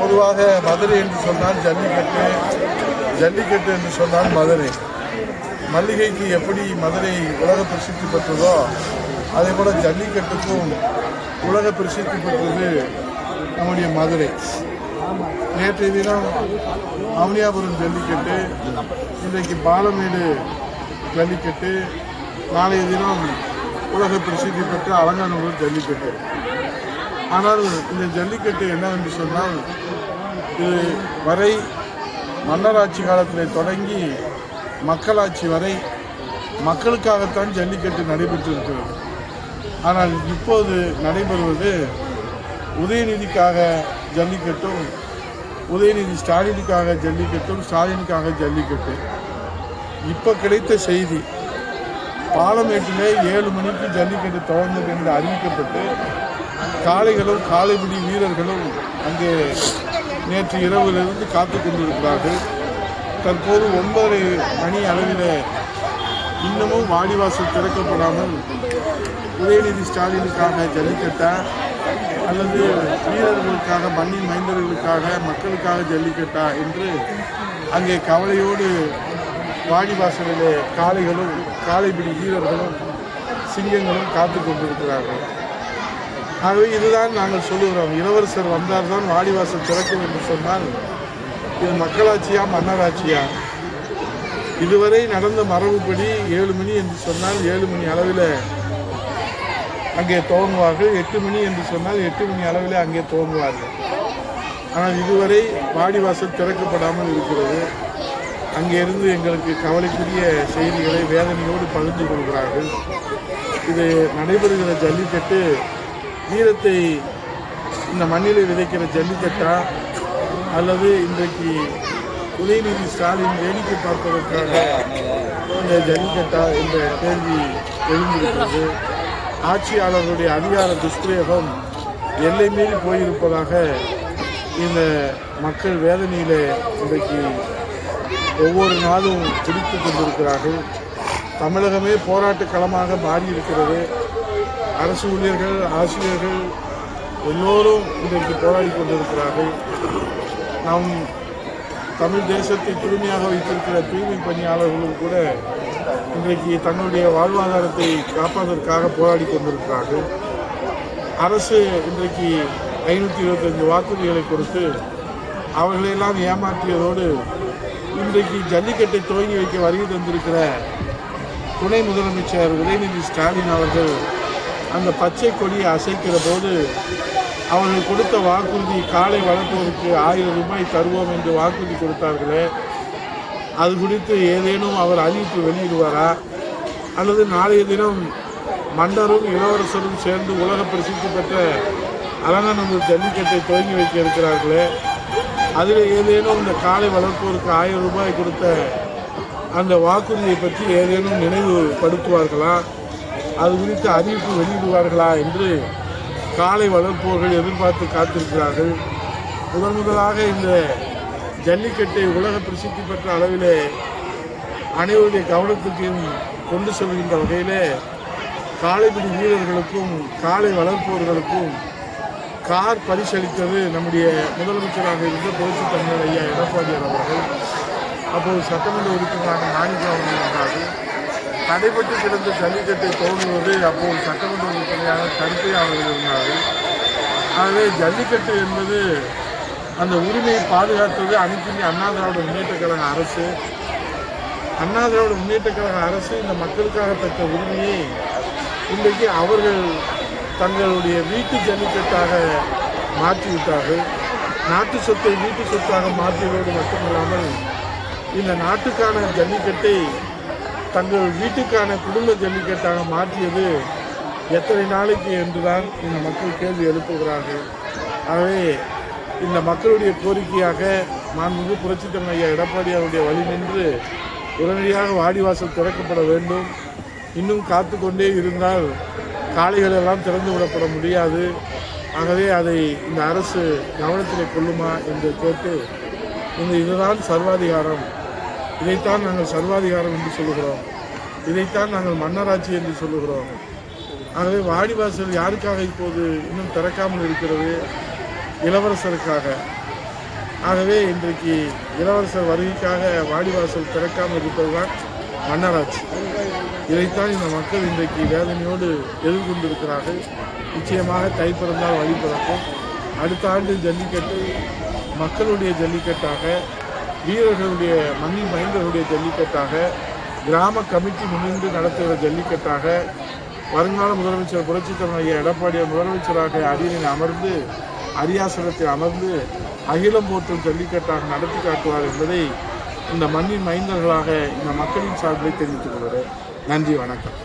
பொதுவாக மதுரை என்று சொன்னால் ஜல்லிக்கட்டு, ஜல்லிக்கட்டு என்று சொன்னால் மதுரை. மல்லிகைக்கு எப்படி மதுரை உலக பிரசித்தி பெற்றதோ அதே போல ஜல்லிக்கட்டுக்கும் உலக பிரசித்தி பெற்றது நம்முடைய மதுரை. நேற்றைய தினம் அவனியாபுரம் ஜல்லிக்கட்டு, இன்றைக்கு பாலமேடு ஜல்லிக்கட்டு, நாளைய தினம் உலக பிரசித்தி பெற்ற அலங்காநல்லூர் ஜல்லிக்கட்டு. ஆனால் இந்த ஜல்லிக்கட்டு என்னவென்று சொன்னால், இது வரை மன்னராட்சி காலத்தில் தொடங்கி மக்களாட்சி வரை மக்களுக்காகத்தான் ஜல்லிக்கட்டு நடைபெற்றிருக்கிறது. ஆனால் இப்போது நடைபெறுவது உதயநிதிக்காக ஜல்லிக்கட்டும், உதயநிதி ஸ்டாலினுக்காக ஜல்லிக்கட்டும், ஸ்டாலினுக்காக ஜல்லிக்கட்டு. இப்போ கிடைத்த செய்தி, பாலமேட்டிலே 7 மணிக்கு ஜல்லிக்கட்டு துவங்கும் என்று அறிவிக்கப்பட்டு காளைகளும் காளைபிடி வீரர்களும் அங்கே நேற்று இரவிலிருந்து காத்து கொண்டிருக்கிறார்கள். தற்போது 9:30 மணி அளவில் இன்னமும் வாடிவாசல் திறக்கப்படாமல் உதயநிதி ஸ்டாலினுக்காக ஜல்லிக்கட்டா அல்லது வீரர்களுக்காக, மண்ணின் மைந்தர்களுக்காக, மக்களுக்காக ஜல்லிக்கட்டா என்று அங்கே கவலையோடு வாடிவாசலிலே காளைகளும் காளைபிடி வீரர்களும் சிங்கங்களும் காத்து கொண்டிருக்கிறார்கள். ஆகவே இதுதான் நாங்கள் சொல்லுகிறோம், இளவரசர் வந்தால்தான் வாடிவாசல் திறக்கும் என்று சொன்னால் இது மக்களாட்சியா மன்னராட்சியா? இதுவரை நடந்த மரபுப்படி 7 மணி என்று சொன்னால் 7 மணி அளவில் அங்கே துவங்குவார்கள், 8 மணி என்று சொன்னால் 8 மணி அளவில் அங்கே துவங்குவார்கள். ஆனால் இதுவரை வாடிவாசல் திறக்கப்படாமல் இருக்கிறது. அங்கே இருந்து எங்களுக்கு கவலைக்குரிய செய்திகளை வேதனையோடு பகிர்ந்து கொள்கிறார்கள். இது நடைபெறுகிற ஜல்லிக்கட்டு வீரத்தை இந்த மண்ணிலே விதைக்கிற ஜல்லிக்கட்டா அல்லது இன்றைக்கு உதயநிதி ஸ்டாலின் வேடிக்கை பார்ப்பதற்காக இந்த ஜல்லிக்கட்டா என்ற கேள்வி எழுந்திருக்கிறது. ஆட்சியாளர்களுடைய அதிகார துஷ்பிரயோகம் எல்லை மீறி போயிருப்பதாக இந்த மக்கள் வேதனையில் இன்றைக்கு ஒவ்வொரு நாளும் துடித்து கொண்டிருக்கிறார்கள். தமிழகமே போராட்ட களமாக மாறியிருக்கிறது. அரசு ஊழியர்கள், ஆசிரியர்கள் எல்லோரும் இன்றைக்கு போராடி கொண்டிருக்கிறார்கள். நம் தமிழ் தேசத்தை தூய்மையாக வைத்திருக்கிற தூய்மை பணியாளர்களும் கூட இன்றைக்கு தங்களுடைய வாழ்வாதாரத்தை காப்பதற்காக போராடி கொண்டிருக்கிறார்கள். அரசு இன்றைக்கு 525 வாக்குறுதிகளை கொடுத்து அவர்களெல்லாம் ஏமாற்றியதோடு இன்றைக்கு ஜல்லிக்கட்டை துவங்கி வைக்க வருகை தந்திருக்கிற துணை முதலமைச்சர் உதயநிதி ஸ்டாலின் அவர்கள் அந்த பச்சை கொடியை அசைக்கிற போது அவர்கள் கொடுத்த வாக்குறுதி, காளை வளர்ப்போருக்கு 1000 ரூபாய் தருவோம் என்று வாக்குறுதி கொடுத்தார்களே, அது குறித்து ஏதேனும் அவர் அறிவிப்பு வெளியிடுவாரா? அல்லது நாளைய தினம் மன்னரும் இளவரசரும் சேர்ந்து உலக பிரசித்தி பெற்ற அலங்காநல்லூர் ஜல்லிக்கட்டை துவங்கி வைக்க இருக்கிறார்களே, அதில் ஏதேனும் இந்த காளை வளர்ப்போருக்கு 1000 ரூபாய் கொடுத்த அந்த வாக்குறுதியை பற்றி ஏதேனும் நினைவுபடுத்துவார்களா? அது குறித்து அறிவிப்பு வெளியிடுவார்களா என்று காளை வளர்ப்போர்கள் எதிர்பார்த்து காத்திருக்கிறார்கள். முதலாக இந்த ஜல்லிக்கட்டை உலக பிரசித்தி பெற்ற அளவிலே அனைவருடைய கவனத்துக்கும் கொண்டு செல்கின்ற வகையிலே காளைபிடி வீரர்களுக்கும் காளை வளர்ப்போர்களுக்கும் கார் பரிசளித்தது நம்முடைய முதலமைச்சராக இருந்த புரட்சித் தலைவர் ஐயா எடப்பாடியார் அவர்கள். அப்போது சட்டமன்ற உறுப்பினராக மாணிக்கம் அவர்கள் இருந்தார்கள். தடைப்பட்டு கிடந்த ஜல்லிக்கட்டை துவங்குவது அப்போது சட்டமன்ற உறுப்பினராக கருத்தையா அவர்கள் இருந்தார்கள். ஆகவே ஜல்லிக்கட்டு என்பது அந்த உரிமையை பாதுகாத்தது அனைத்து இந்திய அண்ணா திராவிட முன்னேற்றக் கழக அரசு. அண்ணா திராவிட முன்னேற்றக் கழக அரசு இந்த மக்களுக்காக பெற்ற உரிமையை இன்றைக்கு அவர்கள் தங்களுடைய வீட்டு ஜல்லிக்கட்டாக மாற்றிவிட்டார்கள். நாட்டு சொத்தை வீட்டு சொத்தாக மாற்றியதோடு மட்டுமில்லாமல் இந்த நாட்டுக்கான ஜல்லிக்கட்டை தங்கள் வீட்டுக்கான குடும்ப ஜல்லிக்கட்டாக மாற்றியது எத்தனை நாளைக்கு என்றுதான் இந்த மக்கள் கேள்வி எழுப்புகிறார்கள். ஆகவே இந்த மக்களுடைய கோரிக்கையாக மாண்புமிகு புரட்சித் தலைவர் ஐயா எடப்பாடியாருடைய வழி நின்று உடனடியாக வாடிவாசல் திறக்கப்பட வேண்டும். இன்னும் காத்து கொண்டே இருந்தால் காளைகள் எல்லாம் திறந்து விடப்பட முடியாது. ஆகவே அதை இந்த அரசு கவனத்தில் கொள்ளுமா என்று கேட்டு இதுதான் சர்வாதிகாரம், இதைத்தான் நாங்கள் சர்வாதிகாரம் என்று சொல்லுகிறோம், இதைத்தான் நாங்கள் மன்னராட்சி என்று சொல்லுகிறோம். ஆகவே வாடிவாசல் யாருக்காக இப்போது இன்னும் திறக்காமல் இருக்கிறது? இளவரசருக்காக. ஆகவே இன்றைக்கு இளவரசர் வருகைக்காக வாடிவாசல் திறக்காமல் இருப்பதுதான் மன்னராட்சி. இதைத்தான் இந்த மக்கள் இன்றைக்கு வேதனையோடு எதிர்கொண்டிருக்கிறார்கள். நிச்சயமாக தை பிறந்தால் வழி பிறக்கும். அடுத்த ஆண்டு ஜல்லிக்கட்டு மக்களுடைய ஜல்லிக்கட்டாக, வீரர்களுடைய மண்ணின் மைந்தர்களுடைய ஜல்லிக்கட்டாக, கிராம கமிட்டி முன்னின்று நடத்துகிற ஜல்லிக்கட்டாக, வருங்கால முதலமைச்சர் புரட்சித் தலைவர் ஐயா எடப்பாடியார் முதலமைச்சராக அரியணையில் அமர்ந்து அரியாசனத்தில் அமர்ந்து அகிலம் போற்றும் ஜல்லிக்கட்டாக நடத்தி காட்டுவார் என்பதை இந்த மண்ணின் மைந்தர்களாக இந்த மக்களின் சார்பில் தெரிவித்துக் கொள்கிறேன். நன்றி, வணக்கம்.